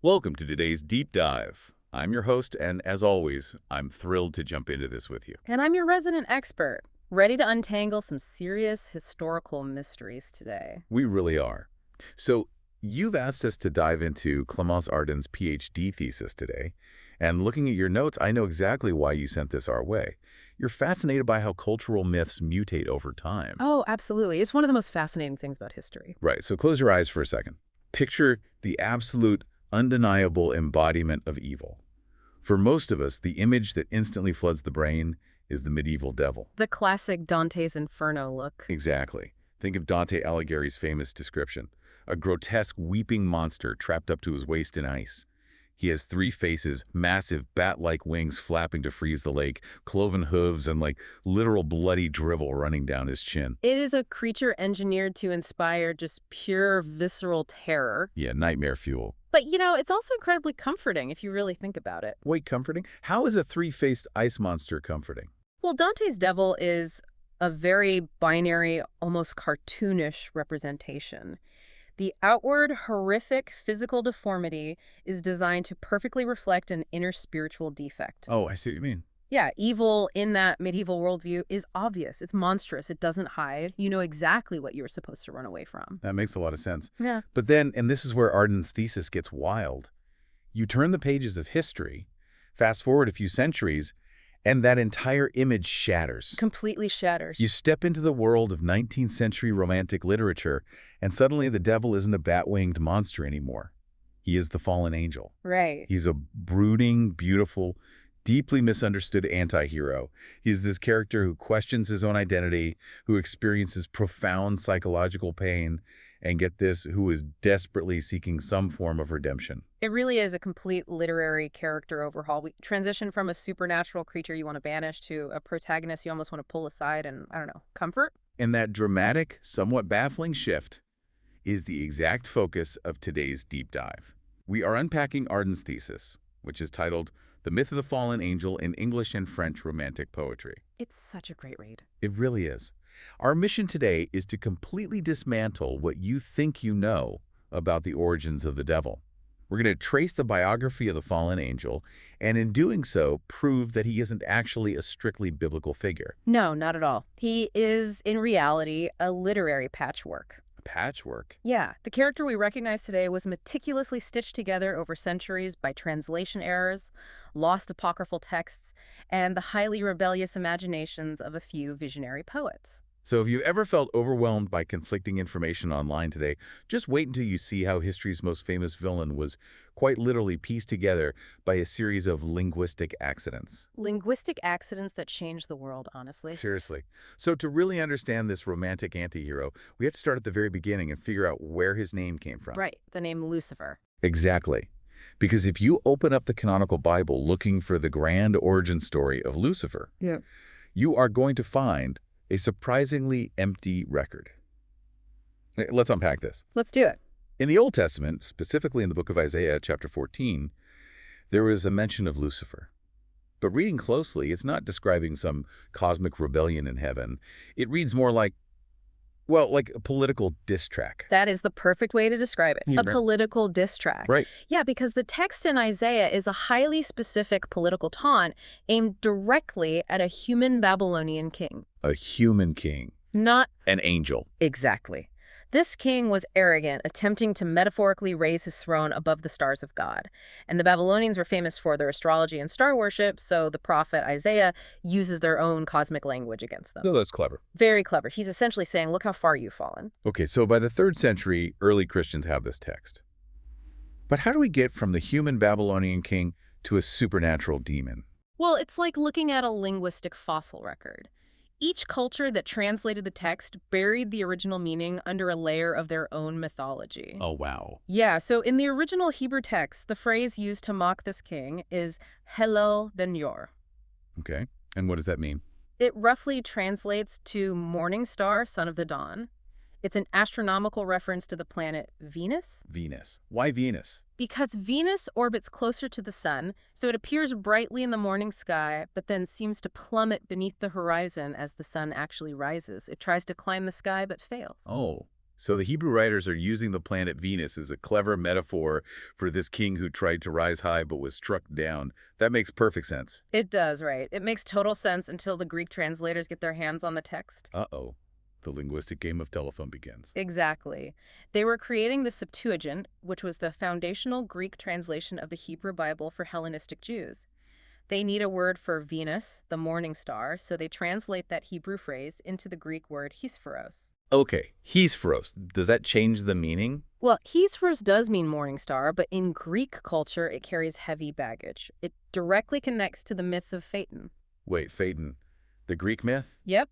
Welcome to today's deep dive. I'm your host, and as always, I'm thrilled to jump into this with you. And I'm your resident expert, ready to untangle some serious historical mysteries today. We really are. So, you've asked us to dive into Clemence Arden's PhD thesis today, and looking at your notes, I know exactly why you sent this our way. You're fascinated by how cultural myths mutate over time. Oh, absolutely. It's one of the most fascinating things about history. Right, so close your eyes for a second. Picture the absolute, undeniable embodiment of evil. For most of us, the image that instantly floods the brain is the medieval devil. The classic Dante's Inferno look. Exactly. Think of Dante Alighieri's famous description, a grotesque weeping monster trapped up to his waist in ice. He has three faces, massive bat-like wings flapping to freeze the lake, cloven hooves, and literal bloody drivel running down his chin. It is a creature engineered to inspire just pure visceral terror. Yeah, nightmare fuel. But, it's also incredibly comforting if you really think about it. Wait, comforting? How is a three-faced ice monster comforting? Well, Dante's devil is a very binary, almost cartoonish representation. The outward, horrific physical deformity is designed to perfectly reflect an inner spiritual defect. Oh, I see what you mean. Yeah, evil in that medieval worldview is obvious. It's monstrous. It doesn't hide. You know exactly what you're supposed to run away from. That makes a lot of sense. Yeah. But then, and this is where Arden's thesis gets wild, you turn the pages of history, fast forward a few centuries, and that entire image shatters. Completely shatters. You step into the world of 19th century romantic literature, and suddenly the devil isn't a bat-winged monster anymore. He is the fallen angel. Right. He's a brooding, beautiful, deeply misunderstood anti-hero. He's this character who questions his own identity, who experiences profound psychological pain, and get this, who is desperately seeking some form of redemption. It really is a complete literary character overhaul. We transition from a supernatural creature you want to banish to a protagonist you almost want to pull aside and, comfort. And that dramatic, somewhat baffling shift is the exact focus of today's deep dive. We are unpacking Arden's thesis, which is titled The Myth of the Fallen Angel in English and French Romantic Poetry. It's such a great read. It really is. Our mission today is to completely dismantle what you think you know about the origins of the devil. We're going to trace the biography of the fallen angel, and in doing so, prove that he isn't actually a strictly biblical figure. No, not at all. He is, in reality, a literary patchwork. A patchwork? Yeah, the character we recognize today was meticulously stitched together over centuries by translation errors, lost apocryphal texts, and the highly rebellious imaginations of a few visionary poets. So if you've ever felt overwhelmed by conflicting information online today, just wait until you see how history's most famous villain was quite literally pieced together by a series of linguistic accidents. Linguistic accidents that changed the world, honestly. Seriously. So to really understand this romantic antihero, we have to start at the very beginning and figure out where his name came from. Right, the name Lucifer. Exactly. Because if you open up the canonical Bible looking for the grand origin story of Lucifer, you are going to find a surprisingly empty record. Let's unpack this. Let's do it. In the Old Testament, specifically in the book of Isaiah, chapter 14, there is a mention of Lucifer. But reading closely, it's not describing some cosmic rebellion in heaven. It reads more like a political diss track. That is the perfect way to describe it. A political diss track. Right. Yeah, because the text in Isaiah is a highly specific political taunt aimed directly at a human Babylonian king. A human king. Not an angel. Exactly. This king was arrogant, attempting to metaphorically raise his throne above the stars of God. And the Babylonians were famous for their astrology and star worship, so the prophet Isaiah uses their own cosmic language against them. No, that's clever. Very clever. He's essentially saying, look how far you've fallen. Okay, so by the 3rd century, early Christians have this text. But how do we get from the human Babylonian king to a supernatural demon? Well, it's like looking at a linguistic fossil record. Each culture that translated the text buried the original meaning under a layer of their own mythology. Oh, wow. Yeah, so in the original Hebrew text, the phrase used to mock this king is Hello ben Yor. Okay, and what does that mean? It roughly translates to morning star, son of the dawn. It's an astronomical reference to the planet Venus. Venus. Why Venus? Because Venus orbits closer to the sun, so it appears brightly in the morning sky, but then seems to plummet beneath the horizon as the sun actually rises. It tries to climb the sky, but fails. Oh, So the Hebrew writers are using the planet Venus as a clever metaphor for this king who tried to rise high but was struck down. That makes perfect sense. It does, right? It makes total sense until the Greek translators get their hands on the text. Uh-oh. The linguistic game of telephone begins. Exactly. They were creating the Septuagint, which was the foundational Greek translation of the Hebrew Bible for Hellenistic Jews. They need a word for Venus, the morning star, so they translate that Hebrew phrase into the Greek word Hespheros. Okay, Hespheros. Does that change the meaning? Well, Hespheros does mean morning star, but in Greek culture, it carries heavy baggage. It directly connects to the myth of Phaeton. Wait, Phaeton. The Greek myth? Yep.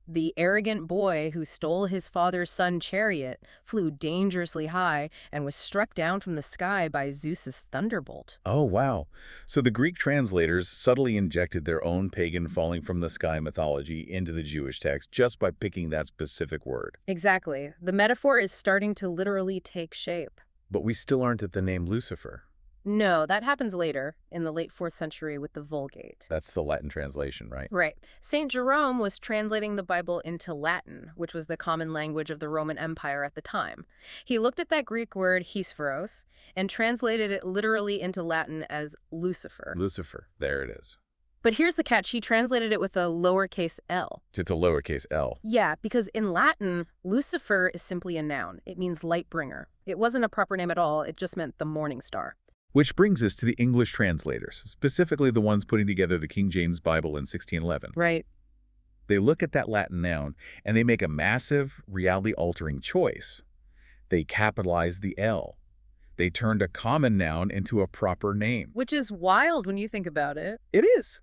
The arrogant boy who stole his father's sun chariot, flew dangerously high, and was struck down from the sky by Zeus's thunderbolt. Oh, wow. So the Greek translators subtly injected their own pagan falling from the sky mythology into the Jewish text just by picking that specific word. Exactly. The metaphor is starting to literally take shape. But we still aren't at the name Lucifer. No, that happens later, in the late 4th century with the Vulgate. That's the Latin translation, right? Right. St. Jerome was translating the Bible into Latin, which was the common language of the Roman Empire at the time. He looked at that Greek word Hespheros and translated it literally into Latin as Lucifer. Lucifer. There it is. But here's the catch. He translated it with a lowercase l. It's a lowercase l. Yeah, because in Latin, Lucifer is simply a noun. It means light bringer. It wasn't a proper name at all. It just meant the morning star. Which brings us to the English translators, specifically the ones putting together the King James Bible in 1611. Right. They look at that Latin noun, and they make a massive, reality-altering choice. They capitalize the L. They turned a common noun into a proper name. Which is wild when you think about it. It is.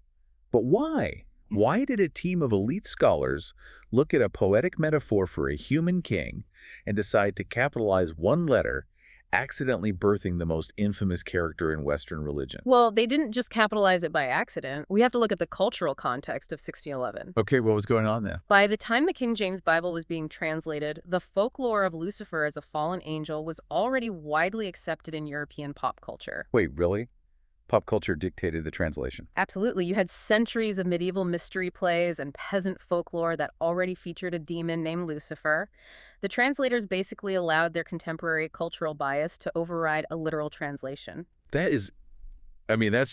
But why? Why did a team of elite scholars look at a poetic metaphor for a human king and decide to capitalize one letter, accidentally birthing the most infamous character in Western religion? Well, they didn't just capitalize it by accident. We have to look at the cultural context of 1611. Okay, what was going on there? By the time the King James Bible was being translated, the folklore of Lucifer as a fallen angel was already widely accepted in European pop culture. Wait, really? Pop culture dictated the translation. Absolutely. You had centuries of medieval mystery plays and peasant folklore that already featured a demon named Lucifer. The translators basically allowed their contemporary cultural bias to override a literal translation. That's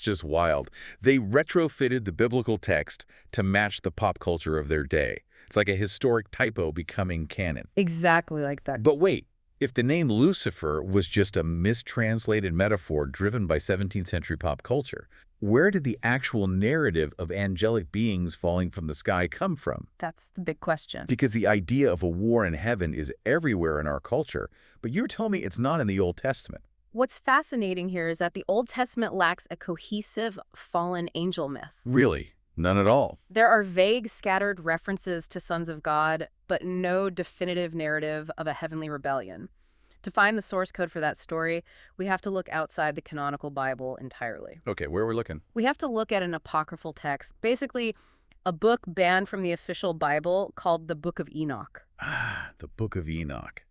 just wild. They retrofitted the biblical text to match the pop culture of their day. It's like a historic typo becoming canon. Exactly like that. But wait, if the name Lucifer was just a mistranslated metaphor driven by 17th century pop culture, where did the actual narrative of angelic beings falling from the sky come from? That's the big question. Because the idea of a war in heaven is everywhere in our culture, but you're telling me it's not in the Old Testament. What's fascinating here is that the Old Testament lacks a cohesive fallen angel myth. Really? None at all. There are vague, scattered references to sons of God, but no definitive narrative of a heavenly rebellion. To find the source code for that story, we have to look outside the canonical Bible entirely. Okay, where are we looking? We have to look at an apocryphal text, basically a book banned from the official Bible called the Book of Enoch. Ah, the Book of Enoch.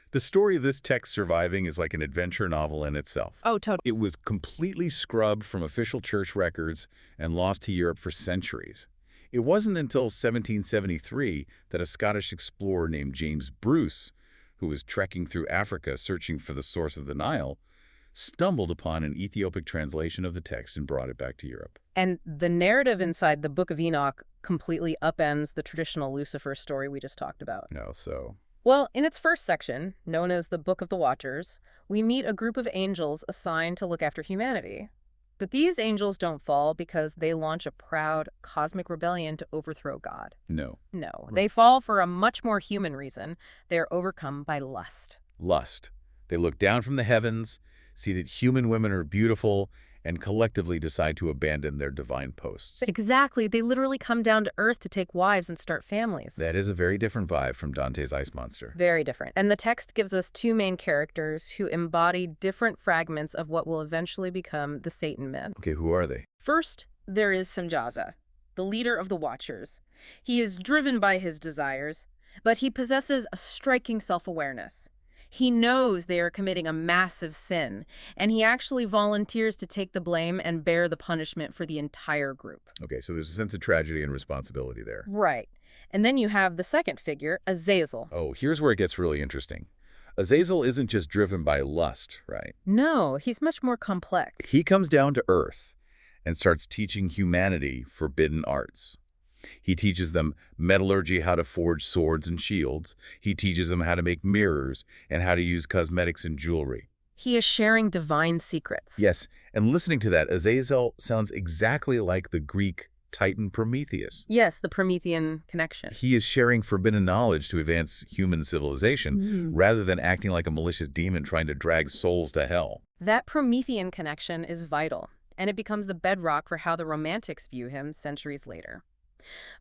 The story of this text surviving is like an adventure novel in itself. Oh, totally. It was completely scrubbed from official church records and lost to Europe for centuries. It wasn't until 1773 that a Scottish explorer named James Bruce, who was trekking through Africa searching for the source of the Nile, stumbled upon an Ethiopic translation of the text and brought it back to Europe. And the narrative inside the Book of Enoch completely upends the traditional Lucifer story we just talked about. No, so... Well, in its first section, known as the Book of the Watchers, we meet a group of angels assigned to look after humanity. But these angels don't fall because they launch a proud, cosmic rebellion to overthrow God. No. No, they fall for a much more human reason. They are overcome by lust. Lust. They look down from the heavens, see that human women are beautiful, and collectively decide to abandon their divine posts. Exactly. They literally come down to Earth to take wives and start families. That is a very different vibe from Dante's Ice Monster. Very different. And the text gives us two main characters who embody different fragments of what will eventually become the Satan myth. Okay, who are they? First, there is Samjaza, the leader of the Watchers. He is driven by his desires, but he possesses a striking self-awareness. He knows they are committing a massive sin, and he actually volunteers to take the blame and bear the punishment for the entire group. Okay, so there's a sense of tragedy and responsibility there. Right. And then you have the second figure, Azazel. Oh, here's where it gets really interesting. Azazel isn't just driven by lust, right? No, he's much more complex. He comes down to earth and starts teaching humanity forbidden arts. He teaches them metallurgy, how to forge swords and shields. He teaches them how to make mirrors and how to use cosmetics and jewelry. He is sharing divine secrets. Yes, and listening to that, Azazel sounds exactly like the Greek Titan Prometheus. Yes, the Promethean connection. He is sharing forbidden knowledge to advance human civilization rather than acting like a malicious demon trying to drag souls to hell. That Promethean connection is vital, and it becomes the bedrock for how the Romantics view him centuries later.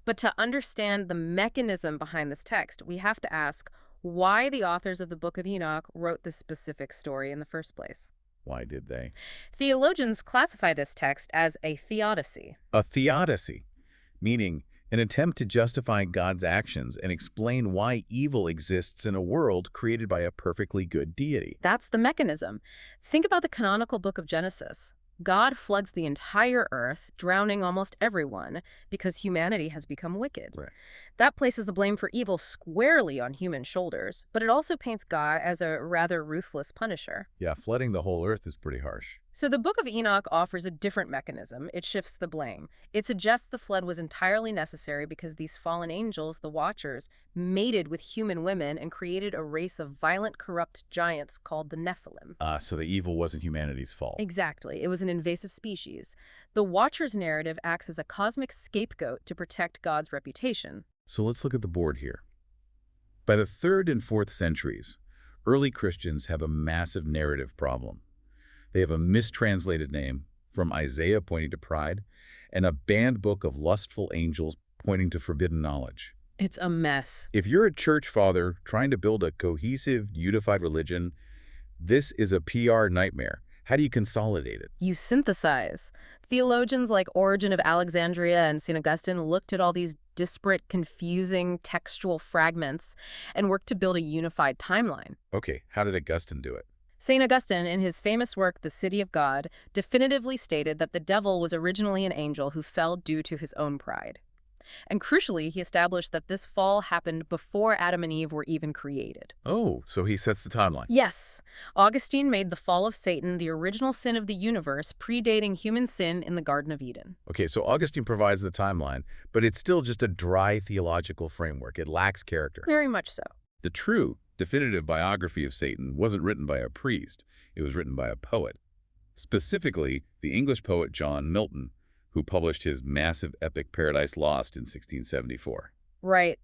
But to understand the mechanism behind this text, we have to ask why the authors of the Book of Enoch wrote this specific story in the first place. Why did they? Theologians classify this text as a theodicy. A theodicy, meaning an attempt to justify God's actions and explain why evil exists in a world created by a perfectly good deity. That's the mechanism. Think about the canonical book of Genesis. God floods the entire earth, drowning almost everyone because humanity has become wicked. Right. That places the blame for evil squarely on human shoulders, but it also paints God as a rather ruthless punisher. Yeah, flooding the whole earth is pretty harsh. So the Book of Enoch offers a different mechanism. It shifts the blame. It suggests the flood was entirely necessary because these fallen angels, the Watchers, mated with human women and created a race of violent, corrupt giants called the Nephilim. So the evil wasn't humanity's fault. Exactly. It was an invasive species. The Watchers' narrative acts as a cosmic scapegoat to protect God's reputation. So let's look at the board here. By the 3rd and 4th centuries, early Christians have a massive narrative problem. They have a mistranslated name, from Isaiah pointing to pride, and a banned book of lustful angels pointing to forbidden knowledge. It's a mess. If you're a church father trying to build a cohesive, unified religion, this is a PR nightmare. How do you consolidate it? You synthesize. Theologians like Origen of Alexandria and St. Augustine looked at all these disparate, confusing textual fragments and worked to build a unified timeline. Okay, how did Augustine do it? St. Augustine, in his famous work, The City of God, definitively stated that the devil was originally an angel who fell due to his own pride. And crucially, he established that this fall happened before Adam and Eve were even created. Oh, so he sets the timeline. Yes. Augustine made the fall of Satan the original sin of the universe, predating human sin in the Garden of Eden. Okay, so Augustine provides the timeline, but it's still just a dry theological framework. It lacks character. Very much so. The true, definitive biography of Satan wasn't written by a priest. It was written by a poet. Specifically, the English poet John Milton, who published his massive epic Paradise Lost in 1674. Right.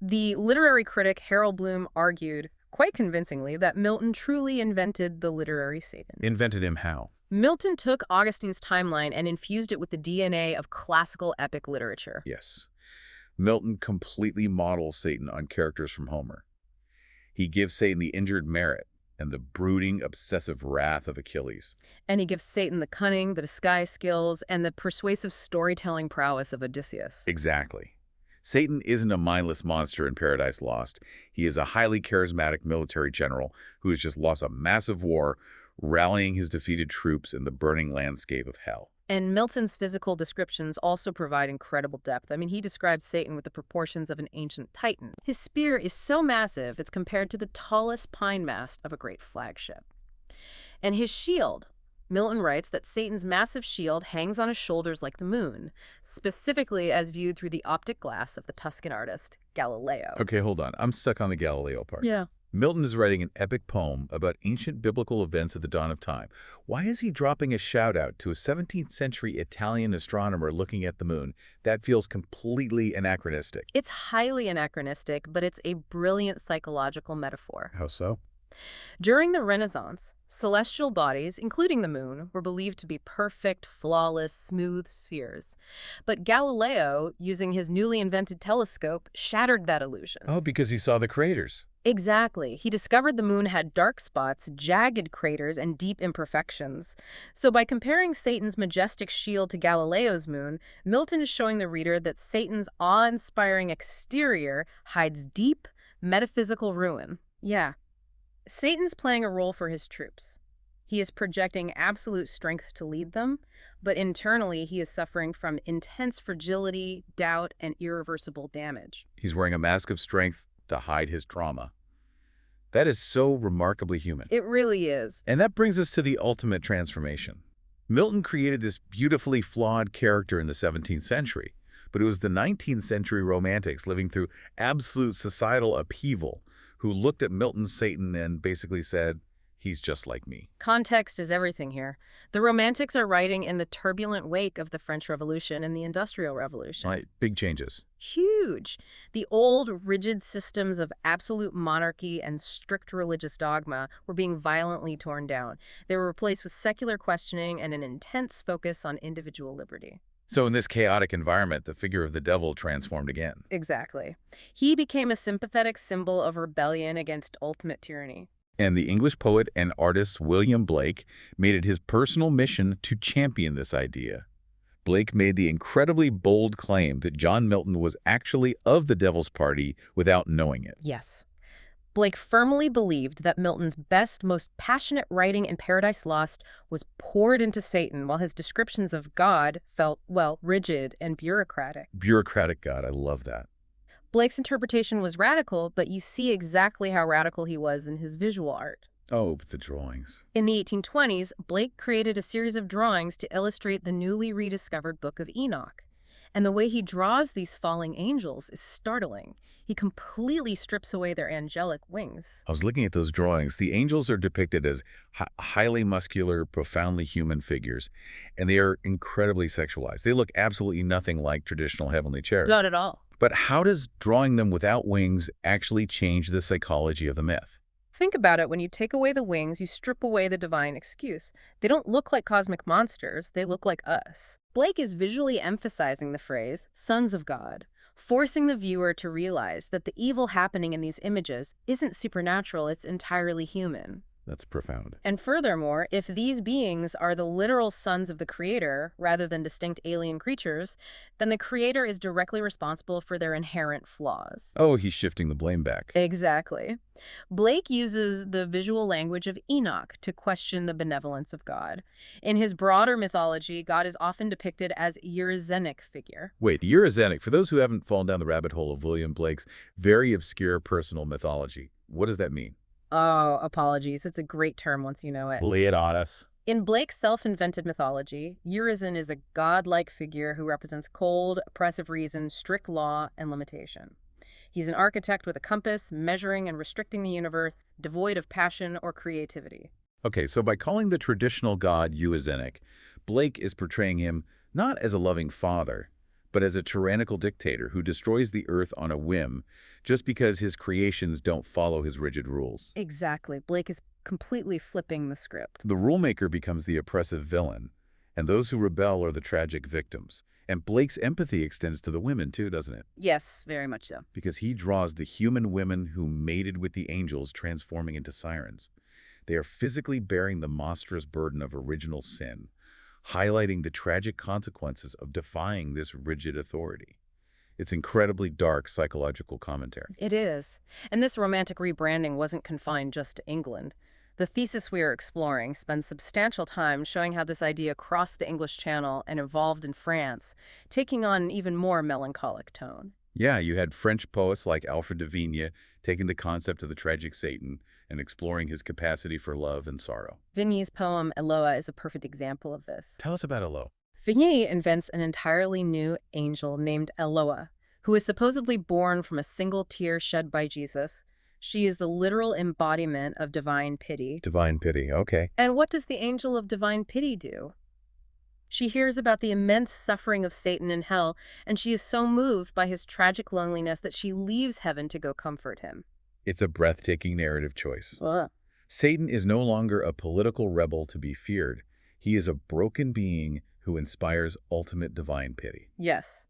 The literary critic Harold Bloom argued, quite convincingly, that Milton truly invented the literary Satan. Invented him how? Milton took Augustine's timeline and infused it with the DNA of classical epic literature. Yes. Milton completely models Satan on characters from Homer. He gives Satan the injured merit and the brooding, obsessive wrath of Achilles. And he gives Satan the cunning, the disguise skills, and the persuasive storytelling prowess of Odysseus. Exactly. Satan isn't a mindless monster in Paradise Lost. He is a highly charismatic military general who has just lost a massive war, rallying his defeated troops in the burning landscape of hell. And Milton's physical descriptions also provide incredible depth. I mean, he describes Satan with the proportions of an ancient titan. His spear is so massive it's compared to the tallest pine mast of a great flagship. And his shield, Milton writes that Satan's massive shield hangs on his shoulders like the moon, specifically as viewed through the optic glass of the Tuscan artist Galileo. Okay, hold on. I'm stuck on the Galileo part. Yeah. Milton is writing an epic poem about ancient biblical events at the dawn of time. Why is he dropping a shout-out to a 17th century Italian astronomer looking at the moon? That feels completely anachronistic. It's highly anachronistic, but it's a brilliant psychological metaphor. How so? During the Renaissance, celestial bodies, including the moon, were believed to be perfect, flawless, smooth spheres. But Galileo, using his newly invented telescope, shattered that illusion. Oh, because he saw the craters. Exactly. He discovered the moon had dark spots, jagged craters, and deep imperfections. So by comparing Satan's majestic shield to Galileo's moon, Milton is showing the reader that Satan's awe-inspiring exterior hides deep, metaphysical ruin. Yeah. Satan's playing a role for his troops. He is projecting absolute strength to lead them, but internally he is suffering from intense fragility, doubt, and irreversible damage. He's wearing a mask of strength to hide his trauma. That is so remarkably human. It really is. And that brings us to the ultimate transformation. Milton created this beautifully flawed character in the 17th century, but it was the 19th century romantics living through absolute societal upheaval who looked at Milton's Satan and basically said, he's just like me. Context is everything here. The Romantics are writing in the turbulent wake of the French Revolution and the Industrial Revolution. Right, big changes. Huge. The old, rigid systems of absolute monarchy and strict religious dogma were being violently torn down. They were replaced with secular questioning and an intense focus on individual liberty. So in this chaotic environment, the figure of the devil transformed again. Exactly. He became a sympathetic symbol of rebellion against ultimate tyranny. And the English poet and artist William Blake made it his personal mission to champion this idea. Blake made the incredibly bold claim that John Milton was actually of the devil's party without knowing it. Yes. Blake firmly believed that Milton's best, most passionate writing in Paradise Lost was poured into Satan, while his descriptions of God felt, well, rigid and bureaucratic. Bureaucratic God, I love that. Blake's interpretation was radical, but you see exactly how radical he was in his visual art. Oh, but the drawings. In the 1820s, Blake created a series of drawings to illustrate the newly rediscovered Book of Enoch. And the way he draws these falling angels is startling. He completely strips away their angelic wings. I was looking at those drawings. The angels are depicted as highly muscular, profoundly human figures, and they are incredibly sexualized. They look absolutely nothing like traditional heavenly cherubs. Not at all. But how does drawing them without wings actually change the psychology of the myth? Think about it. When you take away the wings, you strip away the divine excuse. They don't look like cosmic monsters. They look like us. Blake is visually emphasizing the phrase, sons of God, forcing the viewer to realize that the evil happening in these images isn't supernatural, it's entirely human. That's profound. And furthermore, if these beings are the literal sons of the Creator rather than distinct alien creatures, then the Creator is directly responsible for their inherent flaws. Oh, he's shifting the blame back. Exactly. Blake uses the visual language of Enoch to question the benevolence of God. In his broader mythology, God is often depicted as a Eurozenic figure. Wait, Eurozenic, for those who haven't fallen down the rabbit hole of William Blake's very obscure personal mythology, what does that mean? Oh, apologies. It's a great term once you know it. Lay it on us. In Blake's self-invented mythology, Urizen is a godlike figure who represents cold, oppressive reason, strict law, and limitation. He's an architect with a compass, measuring and restricting the universe, devoid of passion or creativity. Okay, so by calling the traditional god Eurozenic, Blake is portraying him not as a loving father, but as a tyrannical dictator who destroys the earth on a whim just because his creations don't follow his rigid rules. Exactly. Blake is completely flipping the script. The rulemaker becomes the oppressive villain, and those who rebel are the tragic victims. And Blake's empathy extends to the women too, doesn't it? Yes, very much so. Because he draws the human women who mated with the angels transforming into sirens. They are physically bearing the monstrous burden of original sin, highlighting the tragic consequences of defying this rigid authority. It's incredibly dark psychological commentary. It is. And this romantic rebranding wasn't confined just to England. The thesis we are exploring spends substantial time showing how this idea crossed the English Channel and evolved in France, taking on an even more melancholic tone. Yeah, you had French poets like Alfred de Vigny taking the concept of the tragic Satan and exploring his capacity for love and sorrow. Vigny's poem Eloa is a perfect example of this. Tell us about Elo. Vigny invents an entirely new angel named Eloa, who is supposedly born from a single tear shed by Jesus. She is the literal embodiment of divine pity. Divine pity, okay. And what does the angel of divine pity do? She hears about the immense suffering of Satan in hell, and she is so moved by his tragic loneliness that she leaves heaven to go comfort him. It's a breathtaking narrative choice. Ugh. Satan is no longer a political rebel to be feared. He is a broken being who inspires ultimate divine pity. Yes.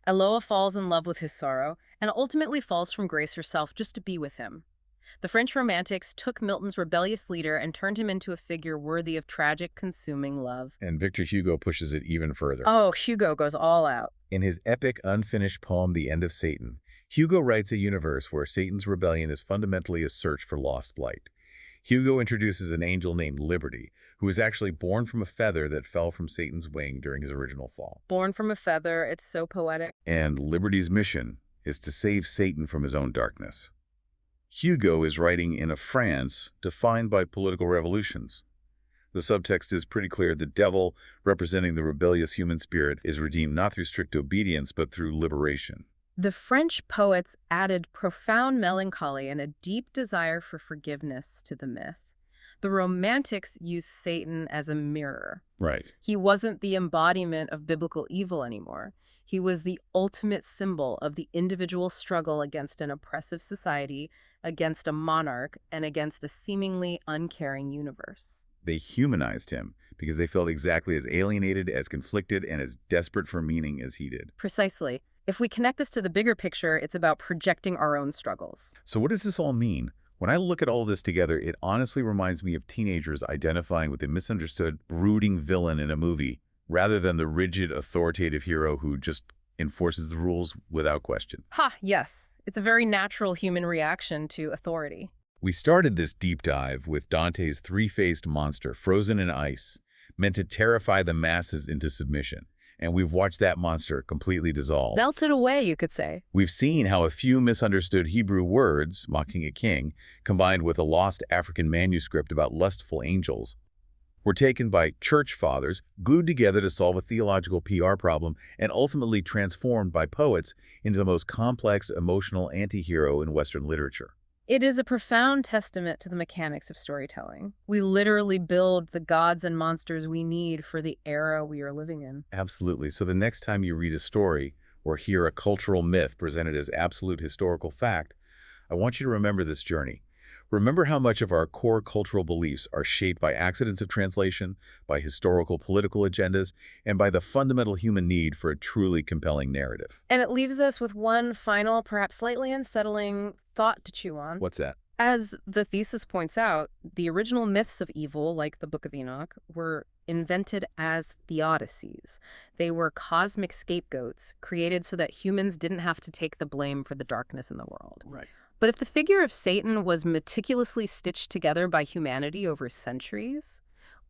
Eloa falls in love with his sorrow and ultimately falls from grace herself just to be with him. The French Romantics took Milton's rebellious leader and turned him into a figure worthy of tragic, consuming love. And Victor Hugo pushes it even further. Oh, Hugo goes all out. In his epic, unfinished poem, The End of Satan, Hugo writes a universe where Satan's rebellion is fundamentally a search for lost light. Hugo introduces an angel named Liberty, who is actually born from a feather that fell from Satan's wing during his original fall. Born from a feather, it's so poetic. And Liberty's mission is to save Satan from his own darkness. Hugo is writing in a France defined by political revolutions. The subtext is pretty clear. The devil, representing the rebellious human spirit, is redeemed not through strict obedience, but through liberation. The French poets added profound melancholy and a deep desire for forgiveness to the myth. The Romantics used Satan as a mirror. Right. He wasn't the embodiment of biblical evil anymore. He was the ultimate symbol of the individual struggle against an oppressive society, against a monarch, and against a seemingly uncaring universe. They humanized him because they felt exactly as alienated, as conflicted, and as desperate for meaning as he did. Precisely. If we connect this to the bigger picture, it's about projecting our own struggles. So what does this all mean? When I look at all this together, it honestly reminds me of teenagers identifying with a misunderstood, brooding villain in a movie, rather than the rigid, authoritative hero who just enforces the rules without question. Yes. It's a very natural human reaction to authority. We started this deep dive with Dante's three-faced monster, frozen in ice, meant to terrify the masses into submission. And we've watched that monster completely dissolve. Melted away, you could say. We've seen how a few misunderstood Hebrew words, mocking a king, combined with a lost African manuscript about lustful angels, were taken by church fathers, glued together to solve a theological PR problem, and ultimately transformed by poets into the most complex, emotional anti-hero in Western literature. It is a profound testament to the mechanics of storytelling. We literally build the gods and monsters we need for the era we are living in. Absolutely. So the next time you read a story or hear a cultural myth presented as absolute historical fact, I want you to remember this journey. Remember how much of our core cultural beliefs are shaped by accidents of translation, by historical political agendas, and by the fundamental human need for a truly compelling narrative. And it leaves us with one final, perhaps slightly unsettling thought to chew on. What's that? As the thesis points out, the original myths of evil, like the Book of Enoch, were invented as theodicies. They were cosmic scapegoats created so that humans didn't have to take the blame for the darkness in the world. Right. But if the figure of Satan was meticulously stitched together by humanity over centuries...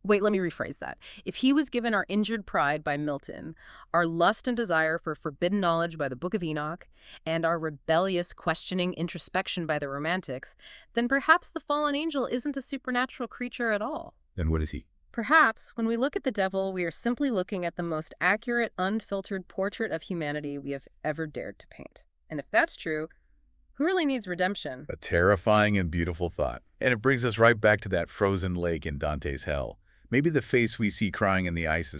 Wait, let me rephrase that. If he was given our injured pride by Milton, our lust and desire for forbidden knowledge by the Book of Enoch, and our rebellious, questioning introspection by the Romantics, then perhaps the fallen angel isn't a supernatural creature at all. Then what is he? Perhaps, when we look at the devil, we are simply looking at the most accurate, unfiltered portrait of humanity we have ever dared to paint. And if that's true, who really needs redemption? A terrifying and beautiful thought. And it brings us right back to that frozen lake in Dante's hell. Maybe the face we see crying in the ice is